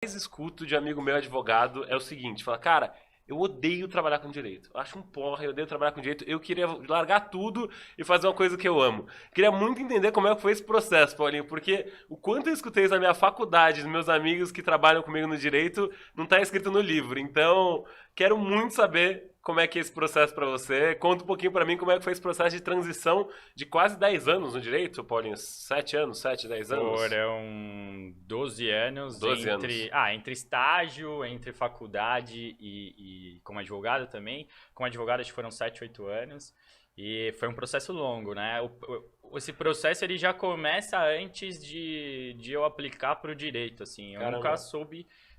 mais escuto de amigo meu advogado é o seguinte, fala, cara, eu odeio trabalhar com direito. Eu acho um porra, eu odeio trabalhar com direito. Eu queria largar tudo e fazer uma coisa que eu amo. Queria muito entender como é que foi esse processo, Paulinho, porque o quanto eu escutei isso na minha faculdade, dos meus amigos que trabalham comigo no direito, não está escrito no livro. Então, quero muito saber como é que é esse processo para você. Conta um pouquinho para mim como é que foi esse processo de transição de quase 10 anos no direito, Paulinho. 7 anos, 7, 10 anos? Foram 12 anos 12 anos. entre estágio, entre faculdade e como advogado também. Como advogado acho que foram 7, 8 anos. E foi um processo longo, né? Esse processo ele já começa antes de eu aplicar para o direito, assim. Eu Caramba.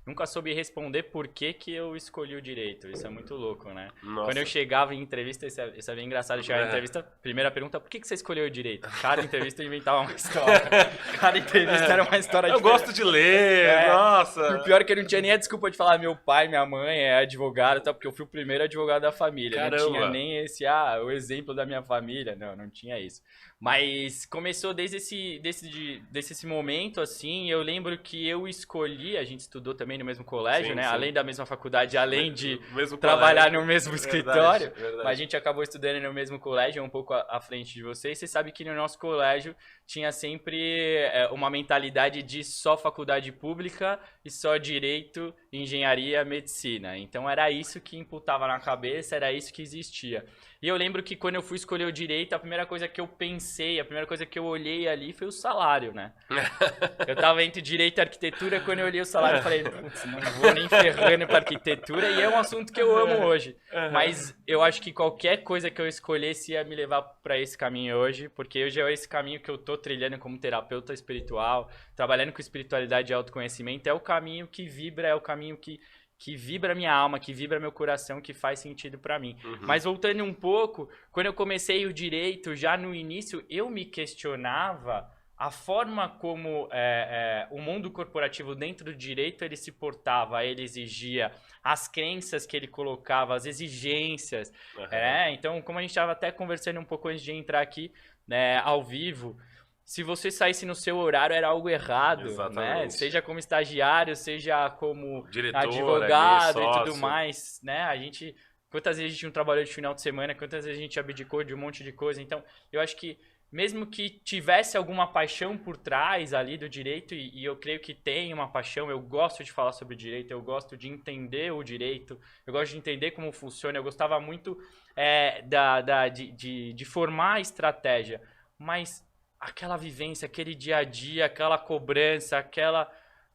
nunca soube responder por que que eu escolhi o direito. Isso é muito louco, né? Quando eu Nossa. chegava em entrevista, isso é bem engraçado. Eu chegava em entrevista, primeira pergunta, por que que você escolheu o direito? Cada entrevista eu inventava uma história. Cada entrevista era uma história Eu diferente. gosto de ler, E nossa. o pior é que eu não tinha nem a desculpa de falar meu pai, minha mãe é advogado, tá? Porque eu fui o primeiro advogado da família. Não Caramba. tinha nem o exemplo da minha família. Não tinha isso. Mas começou desde esse momento, assim. Eu lembro que eu escolhi, a gente estudou também no mesmo colégio, Sim, né? sim. Além da mesma faculdade, além de Mesmo trabalhar colégio. no mesmo Verdade, escritório. verdade. Mas a gente acabou estudando no mesmo colégio, um pouco à frente de vocês. Você sabe que no nosso colégio tinha sempre uma mentalidade de só faculdade pública e só direito, engenharia, medicina. Então era isso que imputava na cabeça, era isso que existia. E eu lembro que quando eu fui escolher o direito, a primeira coisa que eu pensei, a primeira coisa que eu olhei ali foi o salário, né? Eu tava entre direito e arquitetura, quando eu olhei o salário eu falei, putz, não vou nem ferrando pra arquitetura, e é um assunto que eu amo hoje. Mas eu acho que qualquer coisa que eu escolhesse ia me levar pra esse caminho hoje, porque hoje é esse caminho que eu tô trilhando como terapeuta espiritual, trabalhando com espiritualidade e autoconhecimento, é o caminho que vibra, é o caminho que vibra minha alma, que vibra meu coração, que faz sentido pra mim. Mas voltando um pouco, quando eu comecei o direito, já no início, eu me questionava a forma como o mundo corporativo dentro do direito ele se portava, ele exigia, as crenças que ele colocava, as exigências. Então, como a gente estava até conversando um pouco antes de entrar aqui, né, ao vivo, se você saísse no seu horário era algo errado, né? Exatamente. Seja como estagiário, seja como Diretor, advogado ali, e tudo sócio. mais, né? Quantas vezes a gente não trabalhou de final de semana, quantas vezes a gente abdicou de um monte de coisa. Então, eu acho que mesmo que tivesse alguma paixão por trás ali do direito, e eu creio que tem uma paixão, eu gosto de falar sobre o direito, eu gosto de entender o direito, eu gosto de entender como funciona, eu gostava muito de formar a estratégia, mas aquela vivência, aquele dia a dia, aquela cobrança,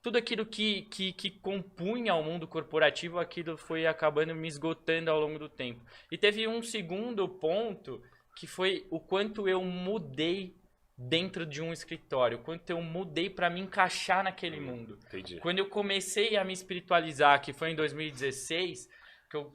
tudo aquilo que compunha o mundo corporativo, aquilo foi acabando me esgotando ao longo do tempo. E teve um segundo ponto que foi o quanto eu mudei dentro de um escritório, o quanto eu mudei para me encaixar naquele mundo. Entendi. Quando eu comecei a me espiritualizar, que foi em 2016,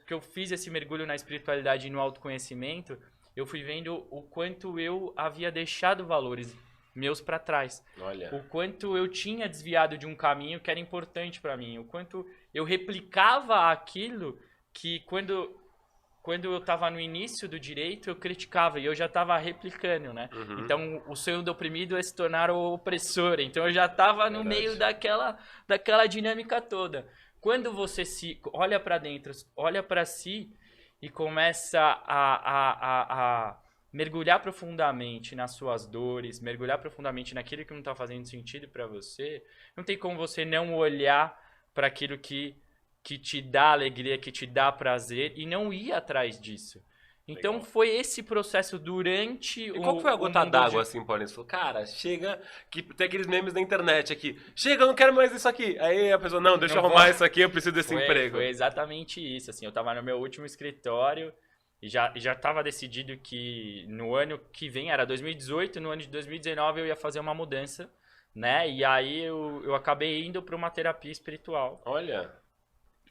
que eu fiz esse mergulho na espiritualidade e no autoconhecimento, eu fui vendo o quanto eu havia deixado valores meus para trás. Olha. O quanto eu tinha desviado de um caminho que era importante para mim, o quanto eu replicava aquilo que quando eu estava no início do direito, eu criticava e eu já estava replicando, né? Então, o sonho do oprimido é se tornar o opressor. Então, eu já estava no meio daquela dinâmica toda. Quando você se olha para dentro, olha para si e começa a mergulhar profundamente nas suas dores, mergulhar profundamente naquilo que não está fazendo sentido para você, não tem como você não olhar para aquilo que te dá alegria, que te dá prazer e não ir atrás disso. Então Legal. foi esse processo durante E qual que foi a gota d'água, assim, Paulinho? Você falou, cara, chega, que tem aqueles memes da internet aqui. Chega, eu não quero mais isso aqui. Aí a pessoa, não, deixa eu Não arrumar vou- isso aqui, eu preciso desse emprego. Foi exatamente isso, assim, eu tava no meu último escritório e já tava decidido que no ano que vem, era 2018, no ano de 2019 eu ia fazer uma mudança, né? E aí eu acabei indo para uma terapia espiritual. Olha.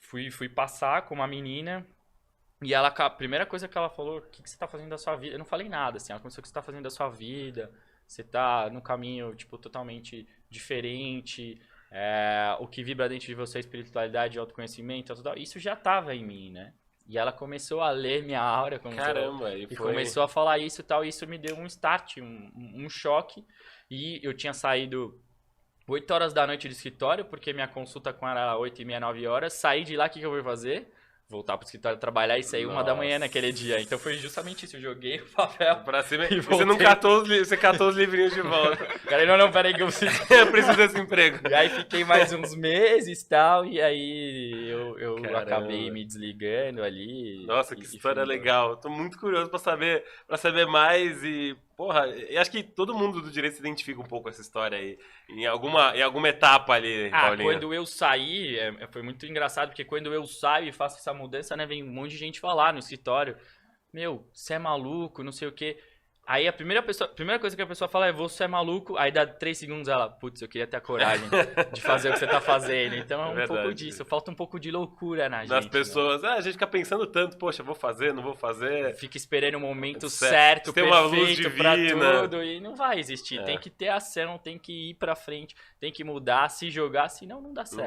Fui passar com uma menina e ela, a primeira coisa que ela falou, o que você tá fazendo da sua vida? Eu não falei nada, assim, ela começou, o que você tá fazendo da sua vida? Você tá num caminho, tipo, totalmente diferente, o que vibra dentro de você é espiritualidade, autoconhecimento, tudo, isso já tava em mim, né? E ela começou a ler minha aura, Caramba, e começou a falar isso e tal, e isso me deu um start, um choque, e eu tinha saído 8 horas da noite do escritório, porque minha consulta com ela era 8h30, 9 horas. Saí de lá, o que eu fui fazer? Voltar pro escritório trabalhar e sair 1 da manhã naquele dia. Então foi justamente isso. Eu joguei o papel Pra cima. e Você não voltei. catou você catou os livrinhos de volta. Cara, não, peraí que eu preciso... Eu preciso desse emprego. E aí fiquei mais uns meses e tal, e aí eu Caramba. acabei me desligando ali. Nossa, que e história fui embora. legal. Tô muito curioso pra saber mais e, porra, eu acho que todo mundo do direito se identifica um pouco com essa história aí. Em alguma etapa ali, Ah, Paulinho. quando eu saí, foi muito engraçado, porque quando eu saio e faço essa mudança, né, vem um monte de gente falar no escritório, meu, você é maluco, não sei o quê. Aí a primeira coisa que a pessoa fala é, você é maluco, aí dá 3 segundos ela, putz, eu queria ter a coragem de fazer o que você tá fazendo. Então é um verdade. pouco disso, falta um pouco de loucura na gente. Das né? pessoas, a gente fica pensando tanto, poxa, vou fazer, não vou fazer. Fica esperando o momento Certo. certo, Tem uma luz perfeito pra divina. tudo e não vai existir. É. Tem que ter ação, tem que ir pra frente, tem que mudar, se jogar, senão não dá certo.